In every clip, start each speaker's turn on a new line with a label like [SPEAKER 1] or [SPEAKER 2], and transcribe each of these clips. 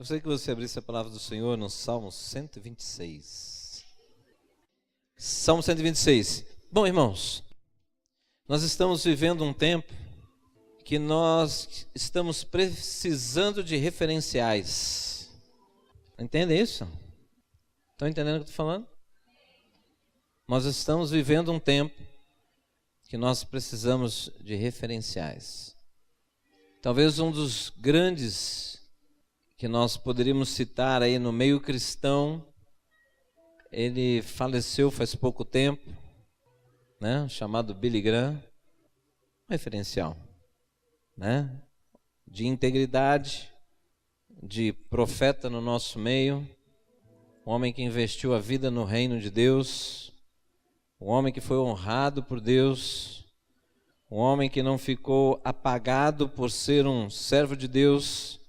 [SPEAKER 1] Gostaria que você abrisse a palavra do Senhor no Salmo 126. Salmo 126. Bom, irmãos, nós estamos vivendo um tempo que nós estamos precisando de referenciais. Entendem isso? Estão entendendo o que eu estou falando? Nós estamos vivendo um tempo que nós precisamos de referenciais. Talvez um dos grandes que nós poderíamos citar aí no meio cristão, ele faleceu faz pouco tempo, né? Chamado Billy Graham, um referencial, né? De integridade, de profeta no nosso meio, um homem que investiu a vida no reino de Deus, um homem que foi honrado por Deus, um homem que não ficou apagado por ser um servo de Deus,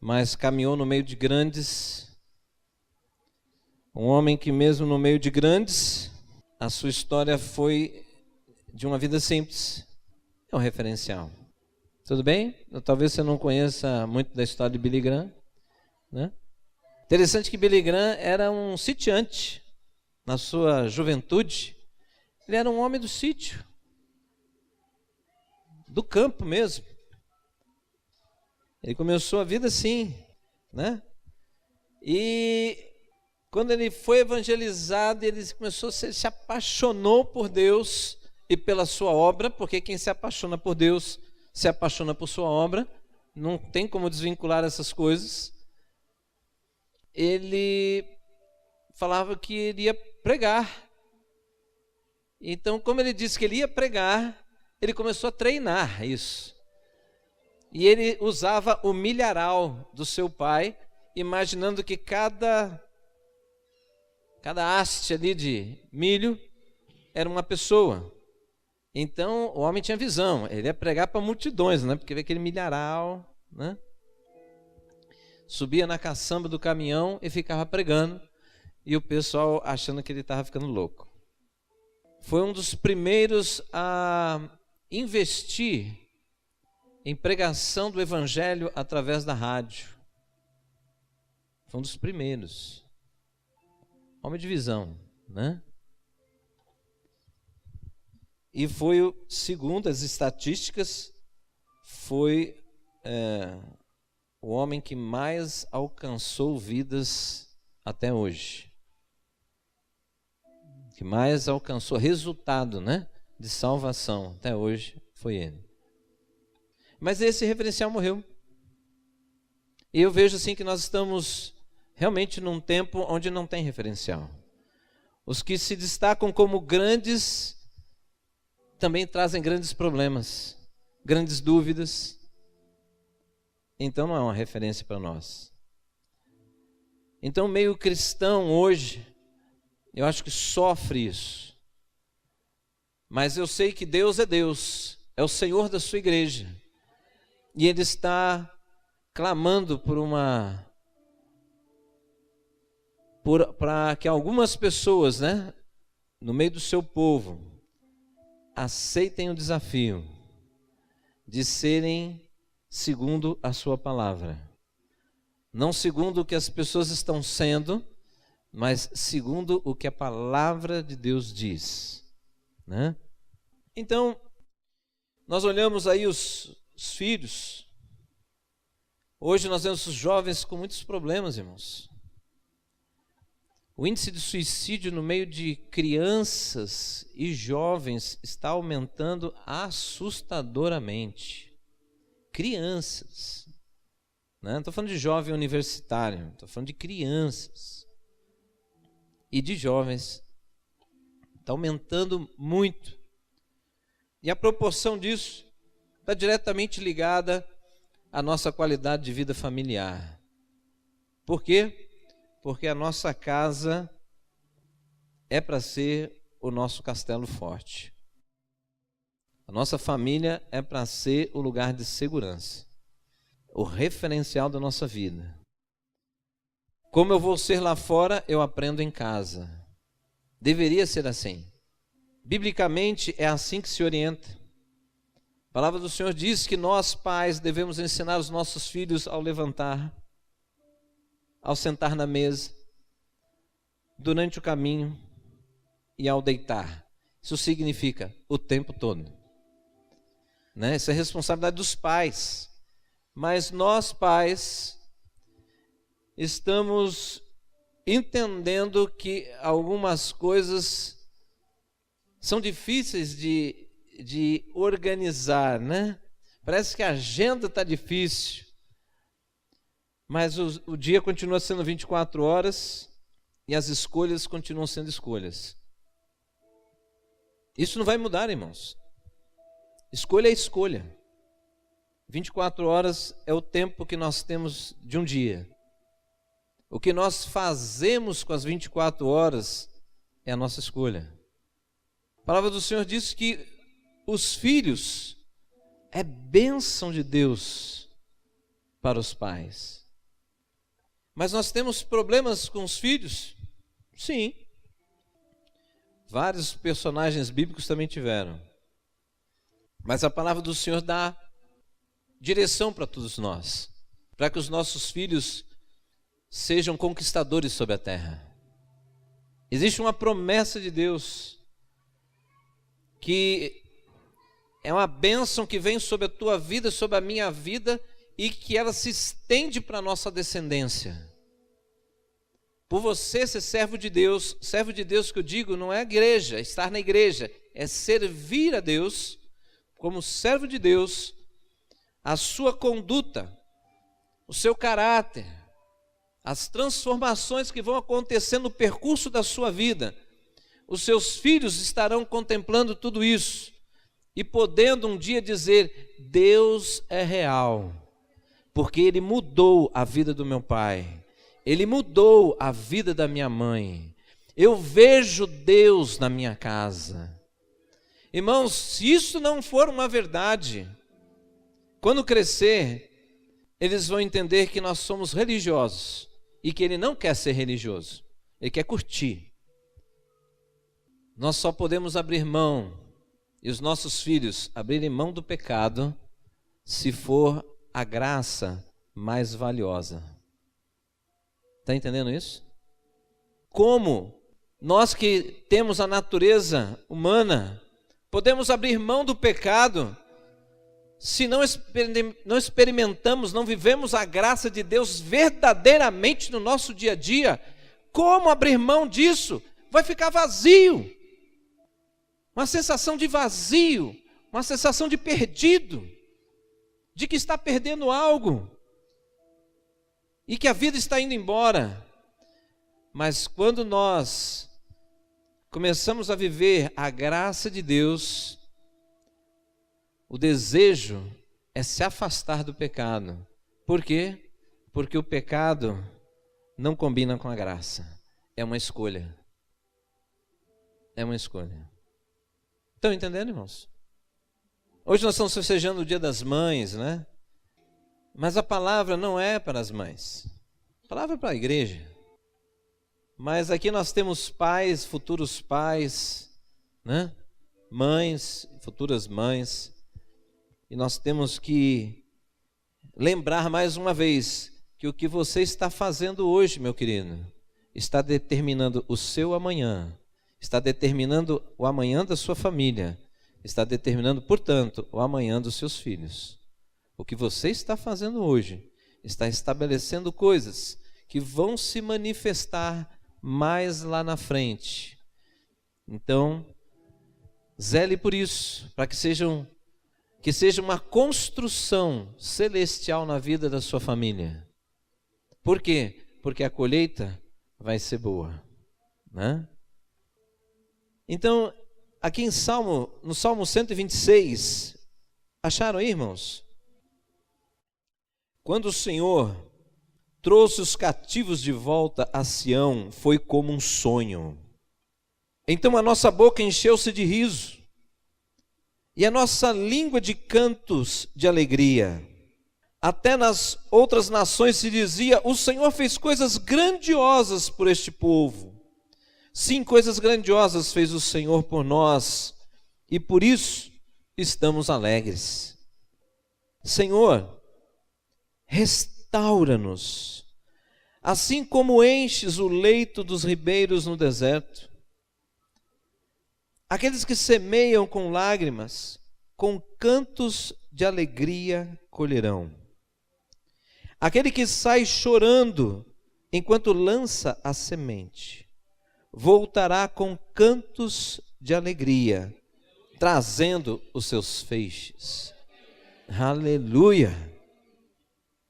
[SPEAKER 1] mas caminhou no meio de grandes, um homem que mesmo no meio de grandes, a sua história foi de uma vida simples, é um referencial. Tudo bem? Talvez você não conheça muito da história de Billy Graham, né? Interessante que Billy Graham era um sitiante na sua juventude, ele era um homem do sítio, do campo mesmo. Ele começou a vida assim, né? E quando ele foi evangelizado, ele começou, se apaixonou por Deus e pela sua obra, porque quem se apaixona por Deus, se apaixona por sua obra, não tem como desvincular essas coisas. Ele falava que iria pregar. Então, como ele disse que ele ia pregar, ele começou a treinar isso. E ele usava o milharal do seu pai, imaginando que cada haste ali de milho era uma pessoa. Então o homem tinha visão, ele ia pregar para multidões, né? Porque vê aquele milharal, né? Subia na caçamba do caminhão e ficava pregando, e o pessoal achando que ele estava ficando louco. Foi um dos primeiros a investir em pregação do evangelho através da rádio. Foi um dos primeiros. Homem de visão, né? E foi, segundo as estatísticas, foi o homem que mais alcançou vidas até hoje. Que mais alcançou resultado, né? De salvação até hoje foi ele. Mas esse referencial morreu. E eu vejo assim que nós estamos realmente num tempo onde não tem referencial. Os que se destacam como grandes também trazem grandes problemas, grandes dúvidas. Então não é uma referência para nós. Então o meio cristão hoje, eu acho que sofre isso. Mas eu sei que Deus é Deus, é o Senhor da sua igreja. E Ele está clamando para que algumas pessoas, né, no meio do seu povo, aceitem o desafio de serem segundo a sua palavra. Não segundo o que as pessoas estão sendo, mas segundo o que a palavra de Deus diz, né? Então, nós olhamos aí os filhos. Hoje nós vemos os jovens com muitos problemas, irmãos. O índice de suicídio no meio de crianças e jovens está aumentando assustadoramente. Crianças, né? Não estou falando de jovem universitário, estou falando de crianças e de jovens. Está aumentando muito. E a proporção disso está diretamente ligada à nossa qualidade de vida familiar. Por quê? Porque a nossa casa é para ser o nosso castelo forte. A nossa família é para ser o lugar de segurança, o referencial da nossa vida. Como eu vou ser lá fora, eu aprendo em casa. Deveria ser assim. Biblicamente é assim que se orienta. A palavra do Senhor diz que nós, pais, devemos ensinar os nossos filhos ao levantar. ao sentar na mesa, durante o caminho e ao deitar. Isso significa o tempo todo, né? Isso é responsabilidade dos pais. Mas nós, pais, estamos entendendo que algumas coisas são difíceis de organizar, né? Parece que a agenda está difícil, mas o dia continua sendo 24 horas e as escolhas continuam sendo escolhas. Isso não vai mudar, irmãos. Escolha é escolha. 24 horas é o tempo que nós temos de um dia. O que nós fazemos com as 24 horas é a nossa escolha. A palavra do Senhor diz que os filhos é bênção de Deus para os pais. Mas nós temos problemas com os filhos? Sim. Vários personagens bíblicos também tiveram. Mas a palavra do Senhor dá direção para todos nós, para que os nossos filhos sejam conquistadores sobre a terra. Existe uma promessa de Deus, que é uma bênção que vem sobre a tua vida, sobre a minha vida, e que ela se estende para a nossa descendência. Por você ser servo de Deus que eu digo, não é igreja, estar na igreja, é servir a Deus, como servo de Deus, a sua conduta, o seu caráter, as transformações que vão acontecer no percurso da sua vida, os seus filhos estarão contemplando tudo isso e podendo um dia dizer: Deus é real, porque Ele mudou a vida do meu pai, Ele mudou a vida da minha mãe, eu vejo Deus na minha casa. Irmãos, se isso não for uma verdade, quando crescer, eles vão entender que nós somos religiosos e que Ele não quer ser religioso, Ele quer curtir. Nós só podemos abrir mão, e os nossos filhos abrirem mão do pecado, se for a graça mais valiosa. Está entendendo isso? Como nós que temos a natureza humana, podemos abrir mão do pecado, se não experimentamos, não vivemos a graça de Deus verdadeiramente no nosso dia a dia? Como abrir mão disso? Vai ficar vazio. Uma sensação de vazio, uma sensação de perdido, de que está perdendo algo e que a vida está indo embora. Mas quando nós começamos a viver a graça de Deus, o desejo é se afastar do pecado. Por quê? Porque o pecado não combina com a graça. É uma escolha. É uma escolha. Estão entendendo, irmãos? Hoje nós estamos festejando o Dia das Mães, né? Mas a palavra não é para as mães. A palavra é para a igreja. Mas aqui nós temos pais, futuros pais, né? Mães, futuras mães. E nós temos que lembrar mais uma vez que o que você está fazendo hoje, meu querido, está determinando o seu amanhã, está determinando o amanhã da sua família, está determinando, portanto, o amanhã dos seus filhos. O que você está fazendo hoje está estabelecendo coisas que vão se manifestar mais lá na frente. Então, zele por isso, para que seja uma construção celestial na vida da sua família. Por quê? Porque a colheita vai ser boa, né? Então, aqui no Salmo 126, acharam aí, irmãos? Quando o Senhor trouxe os cativos de volta a Sião, foi como um sonho. Então a nossa boca encheu-se de riso, e a nossa língua de cantos de alegria. Até nas outras nações se dizia: o Senhor fez coisas grandiosas por este povo. Sim, coisas grandiosas fez o Senhor por nós, e por isso estamos alegres. Senhor, restaura-nos assim como enches o leito dos ribeiros no deserto. Aqueles que semeiam com lágrimas, com cantos de alegria colherão. Aquele que sai chorando enquanto lança a semente, voltará com cantos de alegria, trazendo os seus feixes. Aleluia!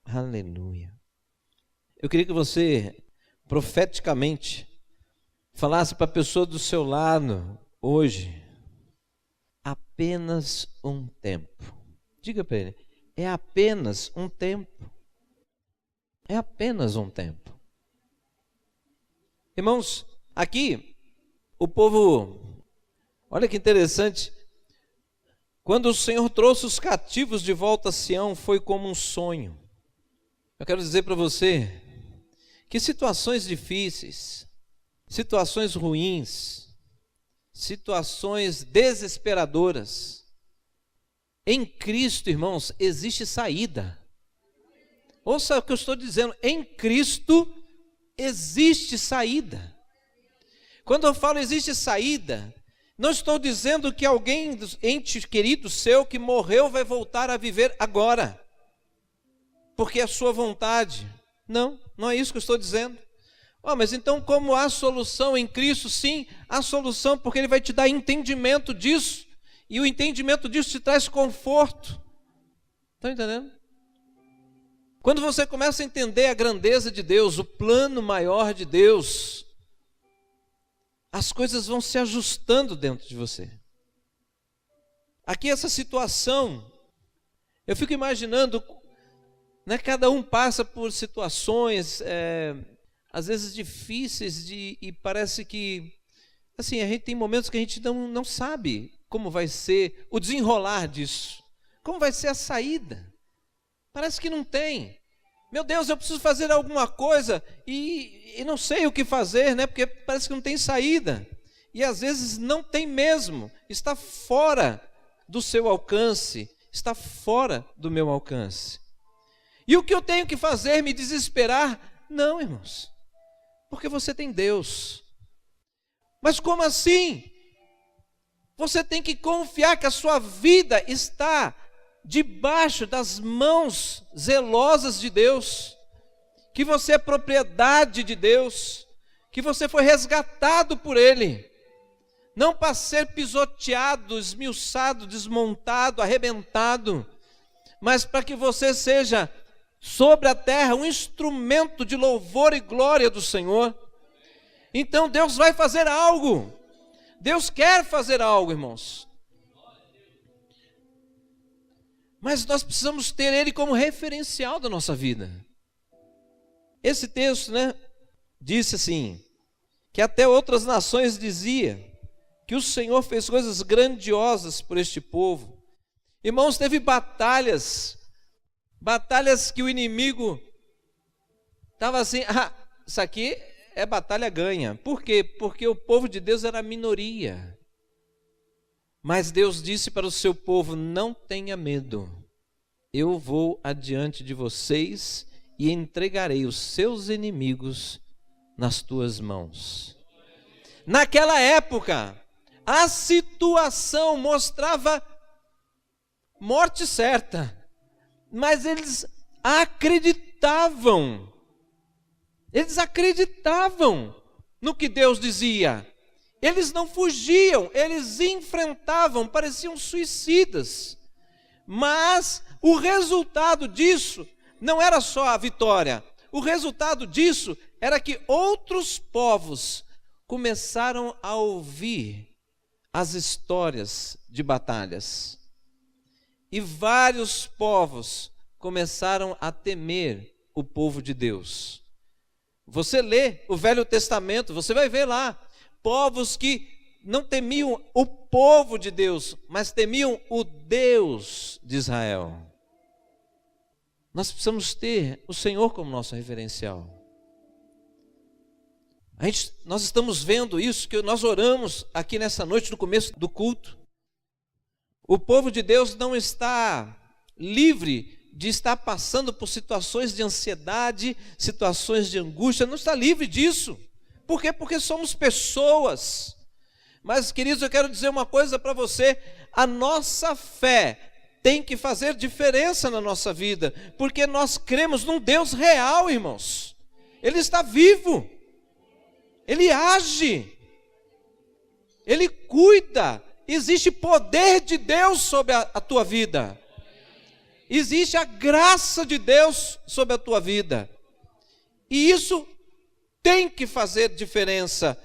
[SPEAKER 1] Aleluia! Eu queria que você, profeticamente, falasse para a pessoa do seu lado, hoje, apenas um tempo. Diga para ele, é apenas um tempo. É apenas um tempo. Irmãos, aqui, o povo, olha que interessante, quando o Senhor trouxe os cativos de volta a Sião, foi como um sonho. Eu quero dizer para você, que situações difíceis, situações ruins, situações desesperadoras, em Cristo, irmãos, existe saída. Ouça o que eu estou dizendo, em Cristo existe saída. Quando eu falo existe saída, não estou dizendo que alguém, ente querido seu, que morreu, vai voltar a viver agora, porque é a sua vontade. Não, não é isso que eu estou dizendo. Mas então como há solução em Cristo? Sim, há solução, porque Ele vai te dar entendimento disso, e o entendimento disso te traz conforto. Está entendendo? Quando você começa a entender a grandeza de Deus, o plano maior de Deus, as coisas vão se ajustando dentro de você. Aqui essa situação, eu fico imaginando, né, cada um passa por situações, às vezes difíceis, e parece que, assim, a gente tem momentos que a gente não sabe como vai ser o desenrolar disso, como vai ser a saída. Parece que não tem. Meu Deus, eu preciso fazer alguma coisa e não sei o que fazer, né? Porque parece que não tem saída. E às vezes não tem mesmo. Está fora do seu alcance. Está fora do meu alcance. E o que eu tenho que fazer? Me desesperar? Não, irmãos. Porque você tem Deus. Mas como assim? Você tem que confiar que a sua vida está debaixo das mãos zelosas de Deus, que você é propriedade de Deus, que você foi resgatado por Ele, não para ser pisoteado, esmiuçado, desmontado, arrebentado, mas para que você seja sobre a terra um instrumento de louvor e glória do Senhor. Então Deus vai fazer algo, Deus quer fazer algo, irmãos. Mas nós precisamos ter Ele como referencial da nossa vida. Esse texto, né, disse assim, que até outras nações dizia que o Senhor fez coisas grandiosas por este povo. Irmãos, teve batalhas que o inimigo estava assim, isso aqui é batalha ganha. Por quê? Porque o povo de Deus era a minoria. Mas Deus disse para o seu povo, não tenha medo, eu vou adiante de vocês e entregarei os seus inimigos nas tuas mãos. Naquela época, a situação mostrava morte certa, mas eles acreditavam no que Deus dizia. Eles não fugiam, eles enfrentavam, pareciam suicidas. Mas o resultado disso não era só a vitória. O resultado disso era que outros povos começaram a ouvir as histórias de batalhas. E vários povos começaram a temer o povo de Deus. Você lê o Velho Testamento, você vai ver lá, povos que não temiam o povo de Deus, mas temiam o Deus de Israel. Nós precisamos ter o Senhor como nosso referencial. Nós estamos vendo isso, que nós oramos aqui nessa noite, no começo do culto. O povo de Deus não está livre de estar passando por situações de ansiedade, situações de angústia, não está livre disso. Por quê? Porque somos pessoas. Mas, queridos, eu quero dizer uma coisa para você: a nossa fé tem que fazer diferença na nossa vida, porque nós cremos num Deus real, irmãos. Ele está vivo, Ele age, Ele cuida. Existe poder de Deus sobre a tua vida. Existe a graça de Deus sobre a tua vida. E isso tem que fazer diferença.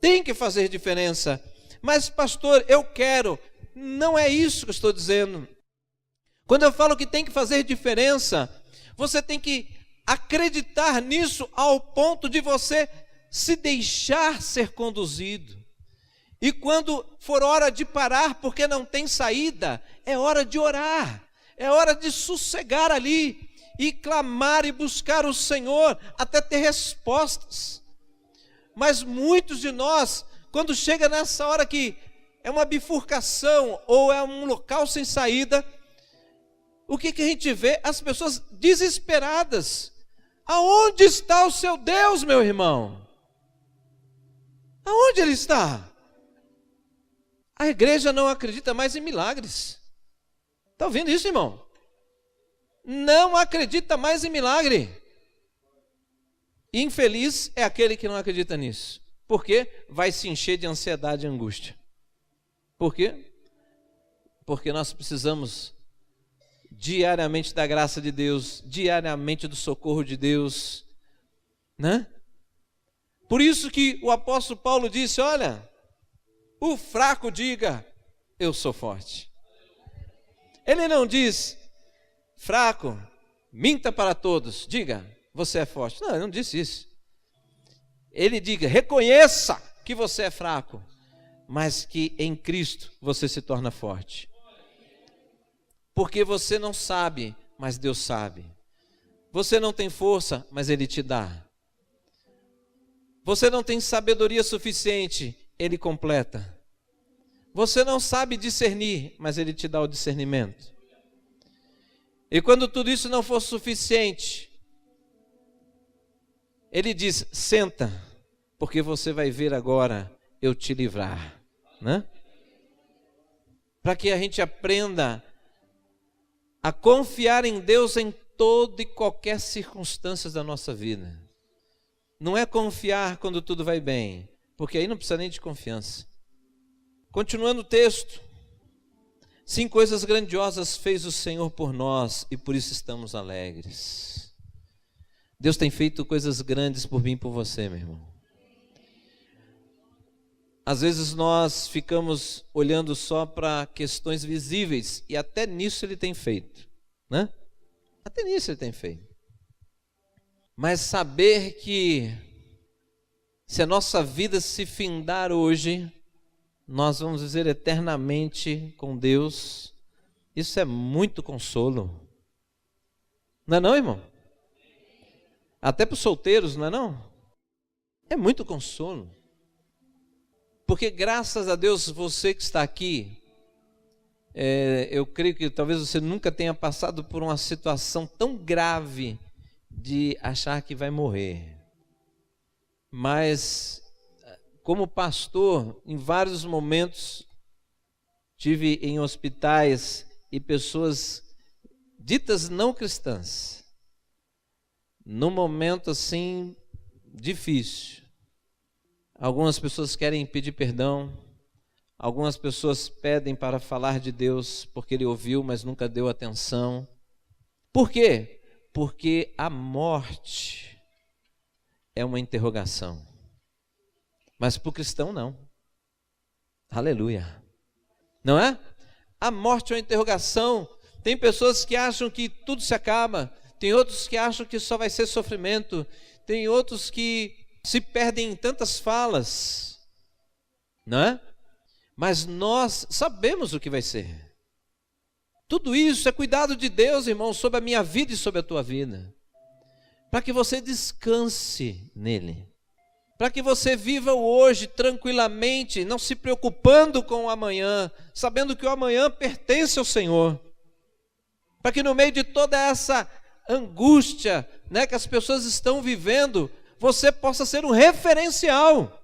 [SPEAKER 1] Tem que fazer diferença. Mas, pastor, eu quero. Não é isso que eu estou dizendo. Quando eu falo que tem que fazer diferença, você tem que acreditar nisso ao ponto de você se deixar ser conduzido. E quando for hora de parar, porque não tem saída, é hora de orar, é hora de sossegar ali e clamar e buscar o Senhor até ter respostas. Mas muitos de nós, quando chega nessa hora que é uma bifurcação ou é um local sem saída, o que a gente vê? As pessoas desesperadas. Aonde está o seu Deus, meu irmão? Aonde Ele está? A igreja não acredita mais em milagres. Está ouvindo isso, irmão? Não acredita mais em milagre. Infeliz é aquele que não acredita nisso. Por quê? Vai se encher de ansiedade e angústia. Por quê? Porque nós precisamos diariamente da graça de Deus, diariamente do socorro de Deus, né? Por isso que o apóstolo Paulo disse: olha, o fraco diga, eu sou forte. Ele não diz, fraco, minta para todos, diga, você é forte. Não, ele não disse isso. Ele diga, reconheça que você é fraco, mas que em Cristo você se torna forte. Porque você não sabe, mas Deus sabe. Você não tem força, mas Ele te dá. Você não tem sabedoria suficiente, Ele completa. Você não sabe discernir, mas Ele te dá o discernimento. E quando tudo isso não for suficiente, Ele diz, senta, porque você vai ver agora eu te livrar, né? Para que a gente aprenda a confiar em Deus em toda e qualquer circunstância da nossa vida. Não é confiar quando tudo vai bem, porque aí não precisa nem de confiança. Continuando o texto, 5 coisas grandiosas fez o Senhor por nós e por isso estamos alegres. Deus tem feito coisas grandes por mim e por você, meu irmão. Às vezes nós ficamos olhando só para questões visíveis e até nisso Ele tem feito, né? Até nisso Ele tem feito. Mas saber que se a nossa vida se findar hoje, nós vamos viver eternamente com Deus, isso é muito consolo. Não é não, irmão? Até para os solteiros, não é não? É muito consolo. Porque graças a Deus, você que está aqui, eu creio que talvez você nunca tenha passado por uma situação tão grave de achar que vai morrer. Mas, como pastor, em vários momentos, tive em hospitais e pessoas ditas não cristãs, num momento assim difícil. Algumas pessoas querem pedir perdão, algumas pessoas pedem para falar de Deus porque ele ouviu, mas nunca deu atenção. Por quê? Porque a morte é uma interrogação. Mas para o cristão não. Aleluia. Não é? A morte é uma interrogação. Tem pessoas que acham que tudo se acaba, tem outros que acham que só vai ser sofrimento, tem outros que se perdem em tantas falas, não é? Mas nós sabemos o que vai ser. Tudo isso é cuidado de Deus, irmão, sobre a minha vida e sobre a tua vida, para que você descanse nele, para que você viva o hoje tranquilamente, não se preocupando com o amanhã, sabendo que o amanhã pertence ao Senhor, para que no meio de toda essa angústia, né, que as pessoas estão vivendo, você possa ser um referencial.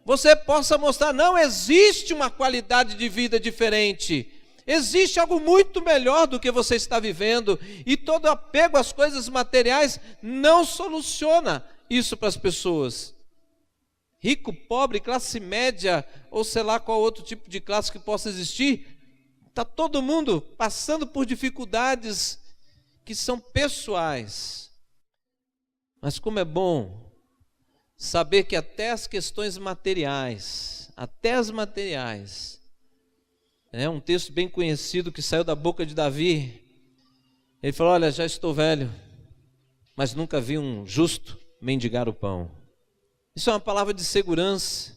[SPEAKER 1] Você possa mostrar, não existe uma qualidade de vida diferente. Existe algo muito melhor do que você está vivendo. E todo apego às coisas materiais não soluciona isso para as pessoas. Rico, pobre, classe média, ou sei lá qual outro tipo de classe que possa existir, está todo mundo passando por dificuldades que são pessoais. Mas como é bom saber que até as questões materiais, é um texto bem conhecido que saiu da boca de Davi. Ele falou: olha, já estou velho, mas nunca vi um justo mendigar o pão. Isso é uma palavra de segurança,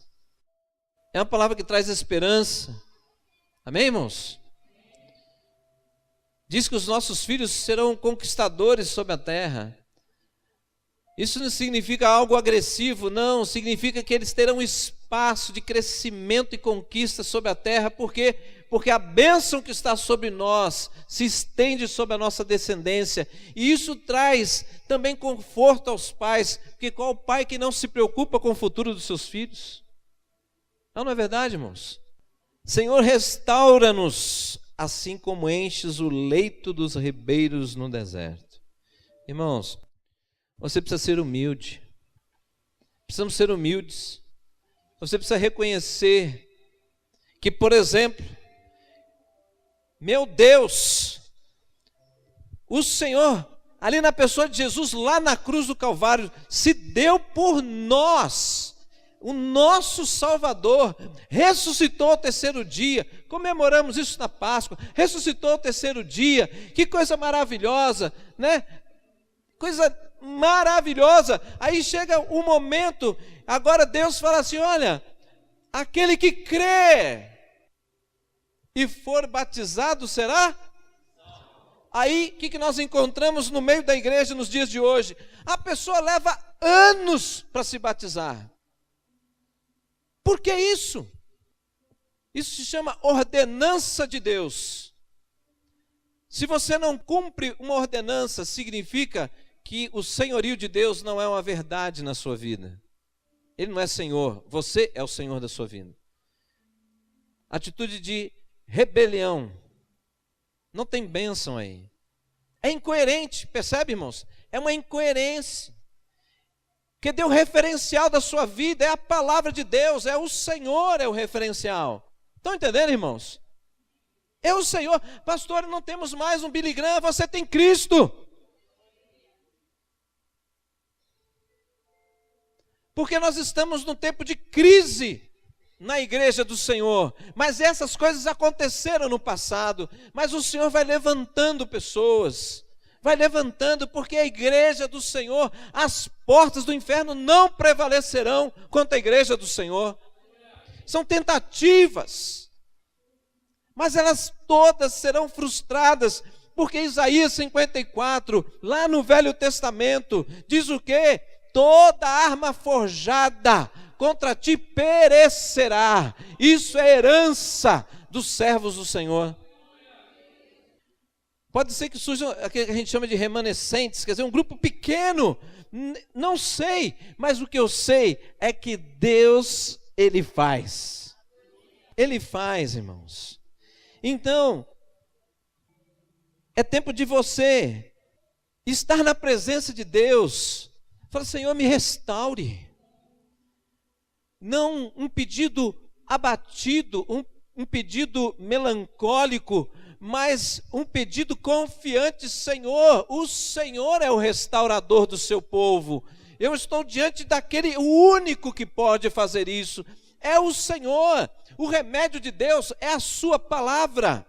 [SPEAKER 1] é uma palavra que traz esperança. Amém, irmãos? Diz que os nossos filhos serão conquistadores sobre a terra. Isso não significa algo agressivo, não, significa que eles terão espaço de crescimento e conquista sobre a terra, porque a bênção que está sobre nós se estende sobre a nossa descendência, e isso traz também conforto aos pais, porque qual pai que não se preocupa com o futuro dos seus filhos? Não é verdade, irmãos? Senhor, restaura-nos, assim como enches o leito dos ribeiros no deserto. Irmãos, você precisa ser humilde. Precisamos ser humildes. Você precisa reconhecer que, por exemplo, meu Deus, o Senhor, ali na pessoa de Jesus, lá na cruz do Calvário, se deu por nós. O nosso Salvador ressuscitou ao terceiro dia. Comemoramos isso na Páscoa. Ressuscitou ao terceiro dia. Que coisa maravilhosa, né? Coisa maravilhosa. Aí chega o momento, agora Deus fala assim: olha, aquele que crê e for batizado será? Aí, o que nós encontramos no meio da igreja nos dias de hoje? A pessoa leva anos para se batizar. Por que isso? Isso se chama ordenança de Deus. Se você não cumpre uma ordenança, significa que o senhorio de Deus não é uma verdade na sua vida. Ele não é Senhor, você é o Senhor da sua vida. Atitude de rebelião. Não tem bênção aí. É incoerente, percebe, irmãos? É uma incoerência. Que deu referencial da sua vida é a palavra de Deus, é o Senhor, é o referencial. Estão entendendo, irmãos? É o Senhor. Pastor, não temos mais um Billy Graham, você tem Cristo. Porque nós estamos num tempo de crise na igreja do Senhor, mas essas coisas aconteceram no passado, mas o Senhor vai levantando pessoas, vai levantando, porque a igreja do Senhor, as portas do inferno não prevalecerão contra a igreja do Senhor. São tentativas, mas elas todas serão frustradas, porque Isaías 54, lá no Velho Testamento, diz o quê? Toda arma forjada contra ti perecerá. Isso é herança dos servos do Senhor. Pode ser que surjam aquilo que a gente chama de remanescentes, quer dizer, um grupo pequeno, não sei, mas o que eu sei é que Deus, Ele faz. Ele faz, irmãos. Então, é tempo de você estar na presença de Deus. Fala: Senhor, me restaure. Não um pedido abatido, um pedido melancólico, mas um pedido confiante: Senhor, o Senhor é o restaurador do seu povo. Eu estou diante daquele único que pode fazer isso. É o Senhor. O remédio de Deus é a sua palavra.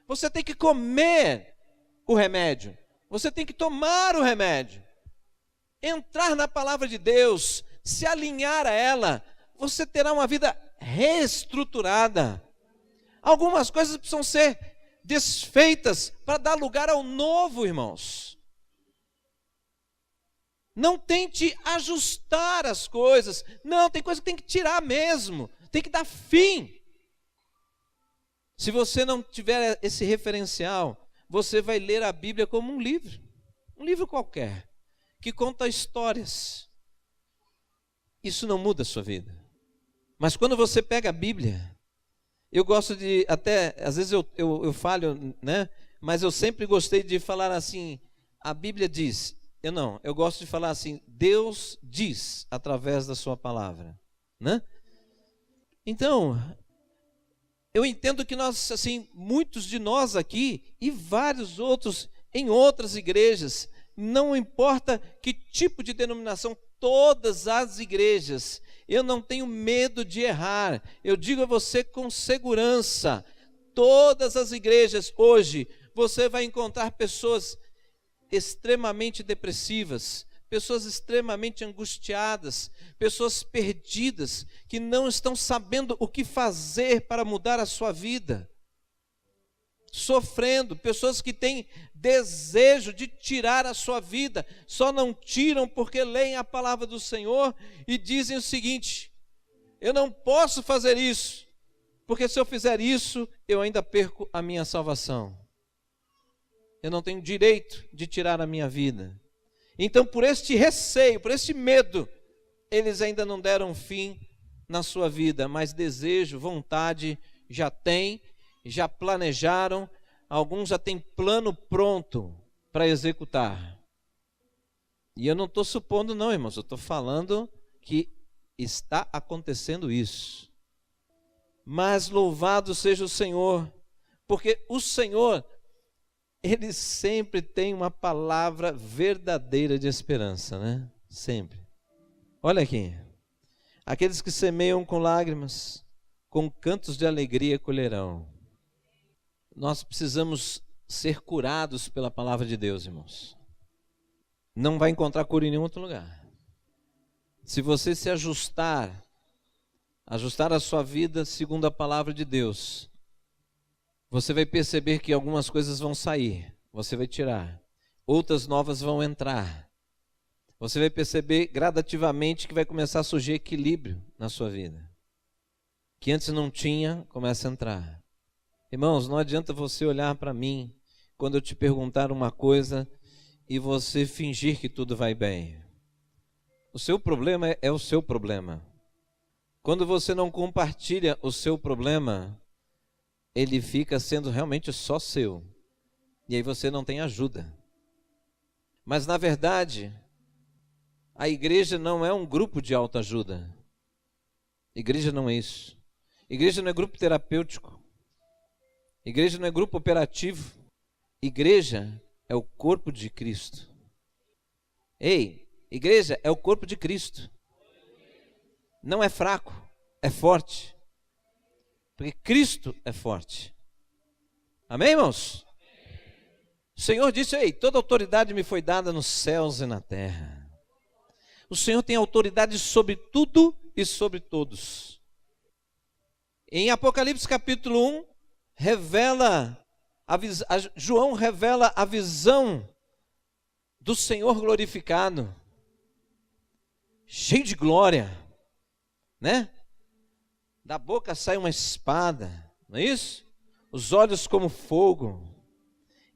[SPEAKER 1] Você tem que comer o remédio. Você tem que tomar o remédio. Entrar na palavra de Deus, se alinhar a ela, você terá uma vida reestruturada. Algumas coisas precisam ser desfeitas para dar lugar ao novo, irmãos. Não tente ajustar as coisas. Não, tem coisa que tem que tirar mesmo. Tem que dar fim. Se você não tiver esse referencial, você vai ler a Bíblia como um livro qualquer, que conta histórias. Isso não muda a sua vida. Mas quando você pega a Bíblia, eu gosto de, até, às vezes eu falho, né? Mas eu sempre gostei de falar assim, a Bíblia diz. Eu gosto de falar assim, Deus diz através da sua palavra, né? Então, eu entendo que nós, assim, muitos de nós aqui e vários outros em outras igrejas, não importa que tipo de denominação, todas as igrejas, eu não tenho medo de errar, eu digo a você com segurança, todas as igrejas hoje, você vai encontrar pessoas extremamente depressivas, pessoas extremamente angustiadas, pessoas perdidas, que não estão sabendo o que fazer para mudar a sua vida, sofrendo, pessoas que têm desejo de tirar a sua vida, só não tiram porque leem a palavra do Senhor e dizem o seguinte: eu não posso fazer isso, porque se eu fizer isso, eu ainda perco a minha salvação. Eu não tenho direito de tirar a minha vida. Então, por este receio, por este medo, eles ainda não deram fim na sua vida, mas desejo, vontade, já têm, já planejaram, alguns já têm plano pronto para executar. E eu não estou supondo não, irmãos, eu estou falando que está acontecendo isso. Mas louvado seja o Senhor, porque o Senhor, Ele sempre tem uma palavra verdadeira de esperança, né? Sempre. Olha aqui. Aqueles que semeiam com lágrimas, com cantos de alegria colherão. Nós precisamos ser curados pela palavra de Deus, irmãos. Não vai encontrar cura em nenhum outro lugar. Se você se ajustar a sua vida segundo a palavra de Deus, você vai perceber que algumas coisas vão sair, você vai tirar, outras novas vão entrar. Você vai perceber gradativamente que vai começar a surgir equilíbrio na sua vida. Que antes não tinha, começa a entrar. Irmãos, não adianta você olhar para mim quando eu te perguntar uma coisa e você fingir que tudo vai bem. O seu problema é o seu problema. Quando você não compartilha o seu problema, ele fica sendo realmente só seu. E aí você não tem ajuda. Mas na verdade, a igreja não é um grupo de autoajuda. Igreja não é isso. Igreja não é grupo terapêutico. Igreja não é grupo operativo. Igreja é o corpo de Cristo. Ei, igreja é o corpo de Cristo. Não é fraco, é forte. Porque Cristo é forte. Amém, irmãos? O Senhor disse: ei, toda autoridade me foi dada nos céus e na terra. O Senhor tem autoridade sobre tudo e sobre todos. Em Apocalipse capítulo 1, João revela a visão do Senhor glorificado, cheio de glória, né? Da boca sai uma espada, não é isso? Os olhos como fogo.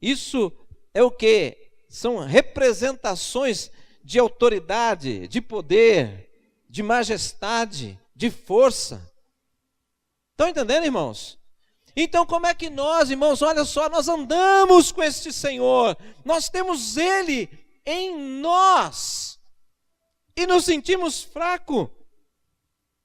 [SPEAKER 1] Isso é o quê? São representações de autoridade, de poder, de majestade, de força. Estão entendendo, irmãos? Então como é que nós, irmãos, olha só, nós andamos com este Senhor, nós temos Ele em nós e nos sentimos fracos.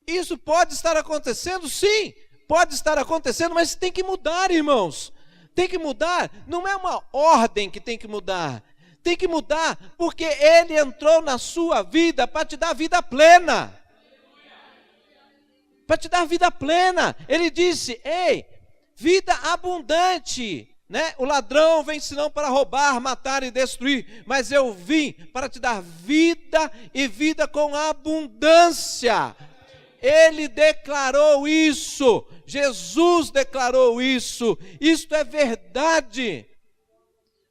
[SPEAKER 1] Isso pode estar acontecendo? Sim, pode estar acontecendo, mas tem que mudar, irmãos. Tem que mudar, não é uma ordem que tem que mudar. Tem que mudar porque Ele entrou na sua vida para te dar vida plena. Para te dar vida plena. Ele disse: ei, vida abundante, né? O ladrão vem senão para roubar, matar e destruir, mas eu vim para te dar vida e vida com abundância. Ele declarou isso, Jesus declarou isso, isto é verdade.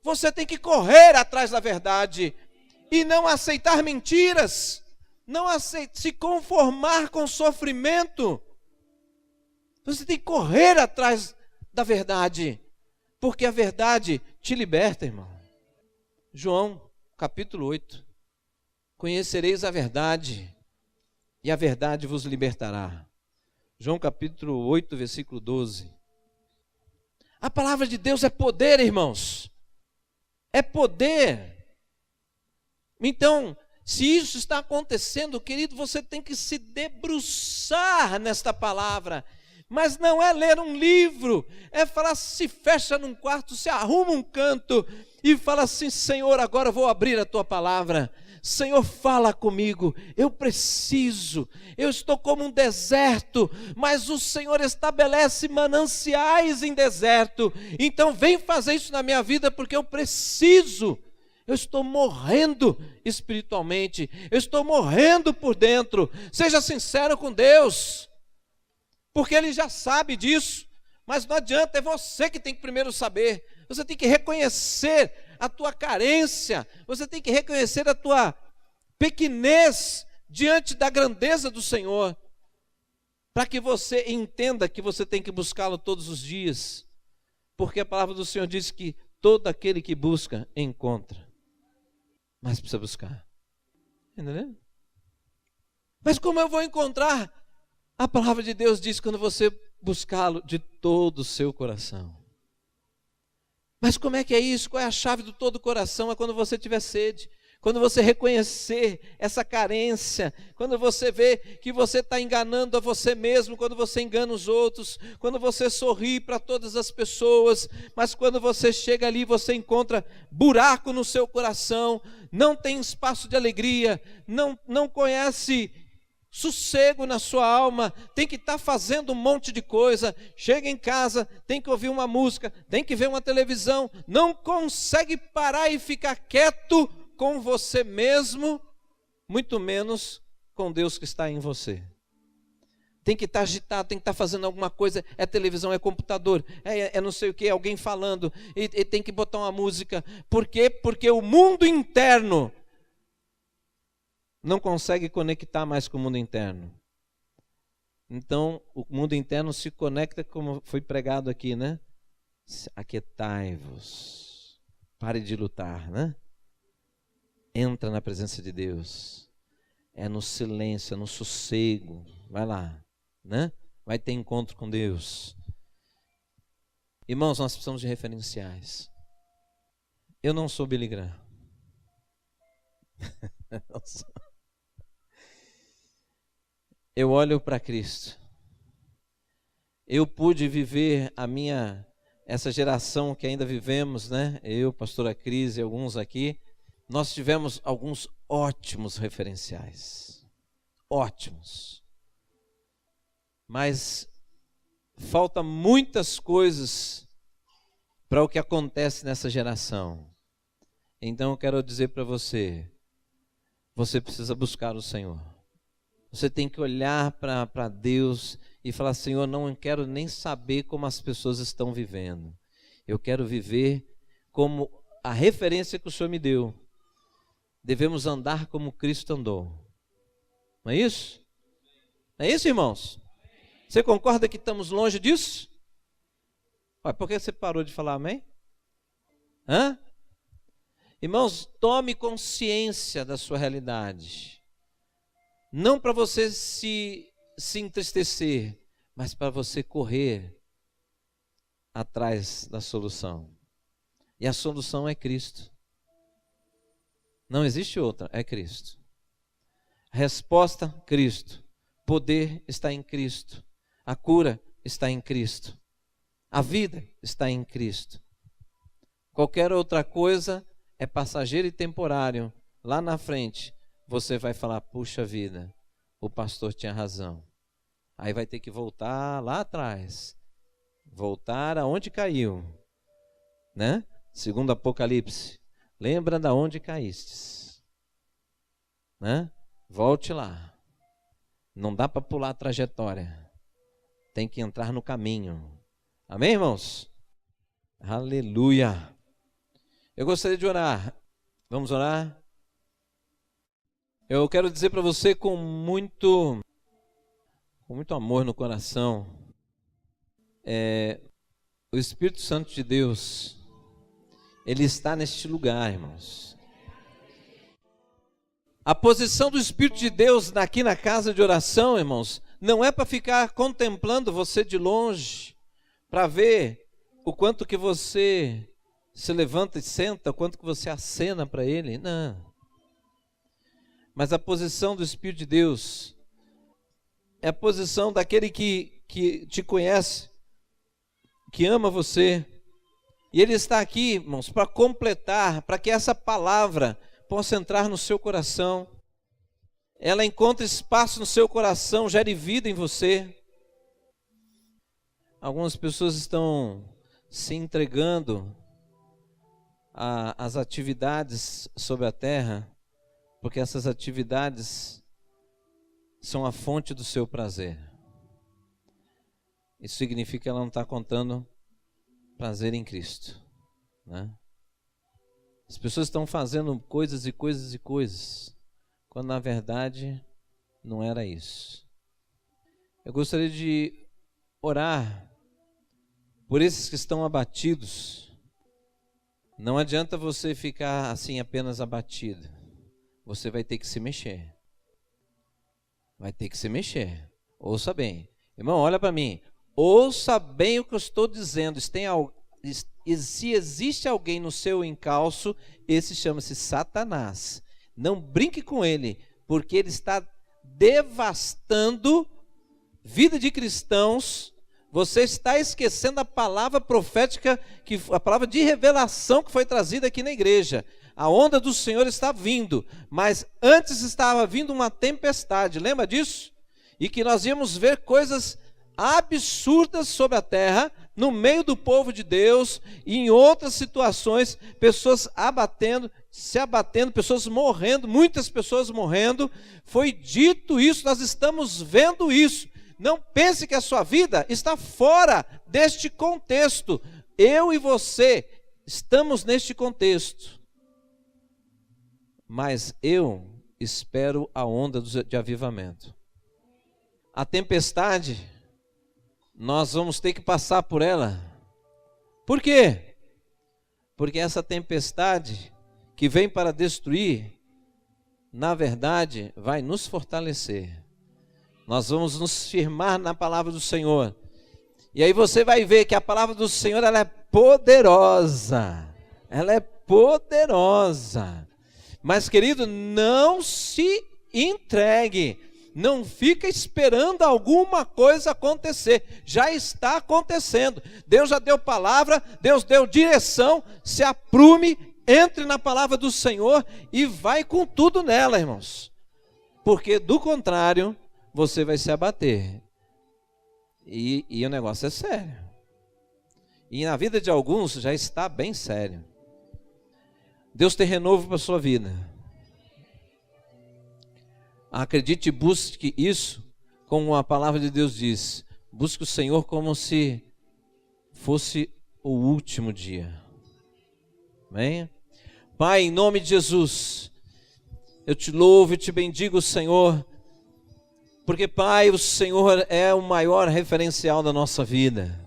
[SPEAKER 1] Você tem que correr atrás da verdade e não aceitar mentiras, não se conformar com sofrimento. Você tem que correr atrás da verdade, porque a verdade te liberta, irmão. João, capítulo 8. Conhecereis a verdade, e a verdade vos libertará. João capítulo 8, versículo 12. A palavra de Deus é poder, irmãos. É poder. Então, se isso está acontecendo, querido, você tem que se debruçar nesta palavra. Mas não é ler um livro, é falar, se fecha num quarto, se arruma um canto e fala assim: Senhor, agora eu vou abrir a tua palavra. Senhor, fala comigo, eu preciso, eu estou como um deserto, mas o Senhor estabelece mananciais em deserto, então vem fazer isso na minha vida, porque eu preciso, eu estou morrendo espiritualmente, eu estou morrendo por dentro. Seja sincero com Deus, porque Ele já sabe disso, mas não adianta, é você que tem que primeiro saber. Você tem que reconhecer a tua carência, você tem que reconhecer a tua pequenez diante da grandeza do Senhor, para que você entenda que você tem que buscá-lo todos os dias, porque a palavra do Senhor diz que todo aquele que busca, encontra, mas precisa buscar, entendeu? Mas como eu vou encontrar? A palavra de Deus diz quando você buscá-lo de todo o seu coração. Mas como é que é isso? Qual é a chave do todo o coração? É quando você tiver sede, quando você reconhecer essa carência, quando você vê que você está enganando a você mesmo, quando você engana os outros, quando você sorri para todas as pessoas, mas quando você chega ali, você encontra buraco no seu coração, não tem espaço de alegria, não conhece sossego na sua alma, tem que estar fazendo um monte de coisa, chega em casa, tem que ouvir uma música, tem que ver uma televisão, não consegue parar e ficar quieto com você mesmo, muito menos com Deus que está em você. Tem que estar agitado, tem que estar fazendo alguma coisa, é televisão, é computador, é não sei o que, é alguém falando, e tem que botar uma música. Por quê? Porque o mundo interno não consegue conectar mais com o mundo interno. Então, o mundo interno se conecta, como foi pregado aqui, né? Aquietai-vos, pare de lutar, né? Entra na presença de Deus, é no silêncio, é no sossego, vai lá, né? Vai ter encontro com Deus. Irmãos, nós precisamos de referenciais. Eu não sou Billy Graham. Eu olho para Cristo. Eu pude viver essa geração que ainda vivemos, né? Eu, pastora Cris e alguns aqui, nós tivemos alguns ótimos referenciais. Ótimos. Mas falta muitas coisas para o que acontece nessa geração. Então eu quero dizer para você, você precisa buscar o Senhor. Você tem que olhar para Deus e falar: Senhor, não quero nem saber como as pessoas estão vivendo. Eu quero viver como a referência que o Senhor me deu. Devemos andar como Cristo andou. Não é isso? Não é isso, irmãos? Você concorda que estamos longe disso? Ué, por que você parou de falar amém? Hã? Irmãos, tome consciência da sua realidade. Não para você se entristecer, mas para você correr atrás da solução. E a solução é Cristo. Não existe outra, é Cristo. Resposta, Cristo. Poder está em Cristo. A cura está em Cristo. A vida está em Cristo. Qualquer outra coisa é passageiro e temporário. Lá na frente, você vai falar: puxa vida, o pastor tinha razão. Aí vai ter que voltar lá atrás. Voltar aonde caiu. Né? Segundo Apocalipse. Lembra de onde caístes. Né? Volte lá. Não dá para pular a trajetória. Tem que entrar no caminho. Amém, irmãos? Aleluia. Eu gostaria de orar. Vamos orar? Eu quero dizer para você com muito amor no coração. O Espírito Santo de Deus, ele está neste lugar, irmãos. A posição do Espírito de Deus aqui na casa de oração, irmãos, não é para ficar contemplando você de longe, para ver o quanto que você se levanta e senta, o quanto que você acena para ele, não. Mas a posição do Espírito de Deus é a posição daquele que te conhece, que ama você. E ele está aqui, irmãos, para completar, para que essa palavra possa entrar no seu coração. Ela encontre espaço no seu coração, gere vida em você. Algumas pessoas estão se entregando às atividades sobre a terra, porque essas atividades são a fonte do seu prazer. Isso significa que ela não está contando prazer em Cristo, né? As pessoas estão fazendo coisas e coisas e coisas, quando na verdade não era isso. Eu gostaria de orar por esses que estão abatidos. Não adianta você ficar assim apenas abatido. Você vai ter que se mexer. Vai ter que se mexer. Ouça bem. Irmão, olha para mim. Ouça bem o que eu estou dizendo. Se existe alguém no seu encalço, esse chama-se Satanás. Não brinque com ele, porque ele está devastando vida de cristãos. Você está esquecendo a palavra profética, a palavra de revelação que foi trazida aqui na igreja. A onda do Senhor está vindo, mas antes estava vindo uma tempestade, lembra disso? E que nós íamos ver coisas absurdas sobre a terra, no meio do povo de Deus, e em outras situações, pessoas se abatendo, pessoas morrendo, muitas pessoas morrendo. Foi dito isso, nós estamos vendo isso. Não pense que a sua vida está fora deste contexto. Eu e você estamos neste contexto. Mas eu espero a onda de avivamento. A tempestade, nós vamos ter que passar por ela. Por quê? Porque essa tempestade que vem para destruir, na verdade, vai nos fortalecer. Nós vamos nos firmar na palavra do Senhor. E aí você vai ver que a palavra do Senhor, ela é poderosa. Ela é poderosa. Mas, querido, não se entregue. Não fica esperando alguma coisa acontecer. Já está acontecendo. Deus já deu palavra, Deus deu direção. Se aprume, entre na palavra do Senhor e vai com tudo nela, irmãos. Porque, do contrário, você vai se abater. E o negócio é sério. E na vida de alguns já está bem sério. Deus tem renovo para a sua vida. Acredite e busque isso, como a palavra de Deus diz. Busque o Senhor como se fosse o último dia. Amém? Pai, em nome de Jesus, eu te louvo e te bendigo, Senhor, porque, Pai, o Senhor é o maior referencial da nossa vida.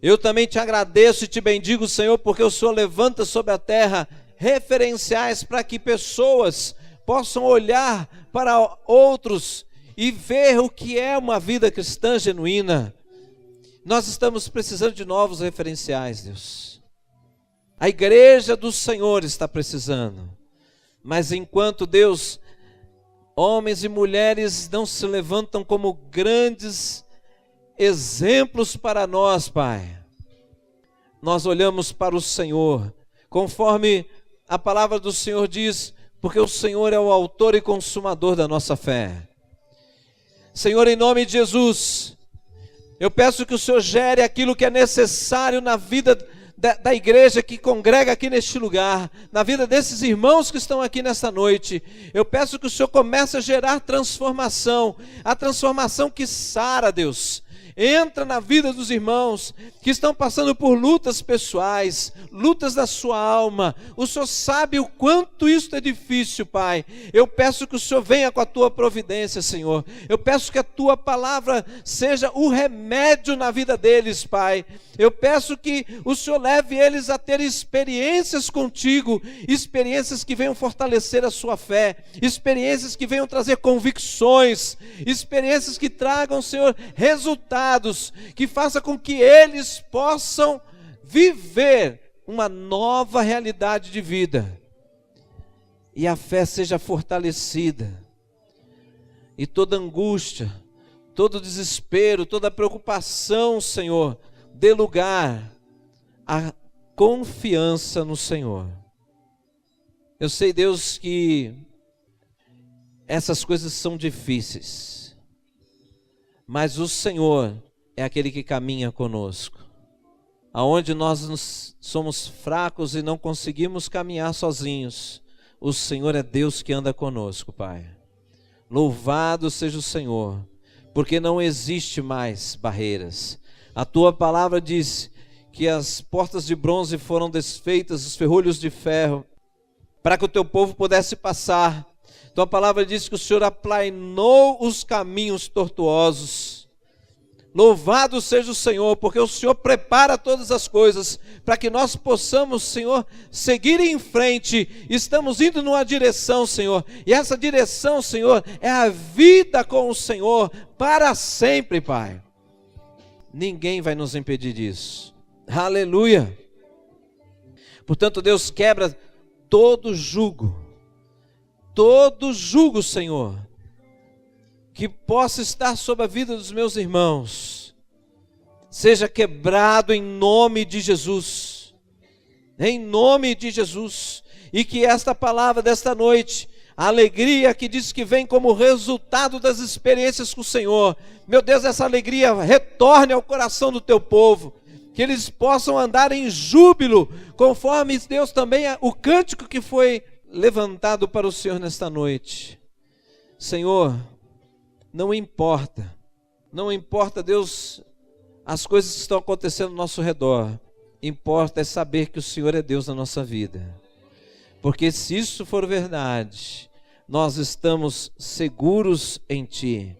[SPEAKER 1] Eu também te agradeço e te bendigo, Senhor, porque o Senhor levanta sobre a terra referenciais para que pessoas possam olhar para outros e ver o que é uma vida cristã genuína. Nós estamos precisando de novos referenciais, Deus. A igreja do Senhor está precisando. Mas enquanto, Deus, homens e mulheres não se levantam como grandes exemplos para nós, Pai, nós olhamos para o Senhor, conforme a palavra do Senhor diz, porque o Senhor é o autor e consumador da nossa fé. Senhor, em nome de Jesus, eu peço que o Senhor gere aquilo que é necessário na vida da igreja que congrega aqui neste lugar, na vida desses irmãos que estão aqui nesta noite. Eu peço que o Senhor comece a gerar transformação, a transformação que sara, Deus. Entra na vida dos irmãos que estão passando por lutas pessoais, lutas da sua alma. O Senhor sabe o quanto isso é difícil, Pai. Eu peço que o Senhor venha com a tua providência, Senhor. Eu peço que a tua palavra seja o remédio na vida deles, Pai. Eu peço que o Senhor leve eles a ter experiências contigo, experiências que venham fortalecer a sua fé, experiências que venham trazer convicções, experiências que tragam, Senhor, resultados, que faça com que eles possam viver uma nova realidade de vida, e a fé seja fortalecida, e toda angústia, todo desespero, toda preocupação, Senhor, dê lugar à confiança no Senhor. Eu sei, Deus, que essas coisas são difíceis, mas o Senhor é aquele que caminha conosco. Aonde nós somos fracos e não conseguimos caminhar sozinhos, o Senhor é Deus que anda conosco, Pai. Louvado seja o Senhor, porque não existe mais barreiras. A tua palavra diz que as portas de bronze foram desfeitas, os ferrolhos de ferro, para que o teu povo pudesse passar. Tua palavra diz que o Senhor aplainou os caminhos tortuosos. Louvado seja o Senhor, porque o Senhor prepara todas as coisas para que nós possamos, Senhor, seguir em frente. Estamos indo numa direção, Senhor, e essa direção, Senhor, é a vida com o Senhor para sempre, Pai. Ninguém vai nos impedir disso. Aleluia. Portanto, Deus, quebra todo jugo, Senhor, que possa estar sobre a vida dos meus irmãos, seja quebrado em nome de Jesus, em nome de Jesus, e que esta palavra desta noite, a alegria que diz que vem como resultado das experiências com o Senhor, meu Deus, essa alegria retorne ao coração do teu povo, que eles possam andar em júbilo, conforme, Deus, também o cântico que foi levantado para o Senhor nesta noite. Senhor, não importa, Deus, as coisas que estão acontecendo ao nosso redor, importa é saber que o Senhor é Deus na nossa vida, porque se isso for verdade, nós estamos seguros em Ti,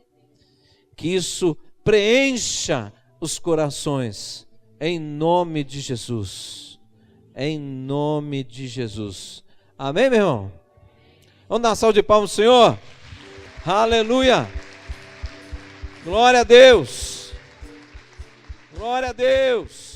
[SPEAKER 1] que isso preencha os corações, em nome de Jesus, em nome de Jesus, amém, meu irmão? Vamos dar uma salva de palmas, Senhor, aleluia, glória a Deus, glória a Deus.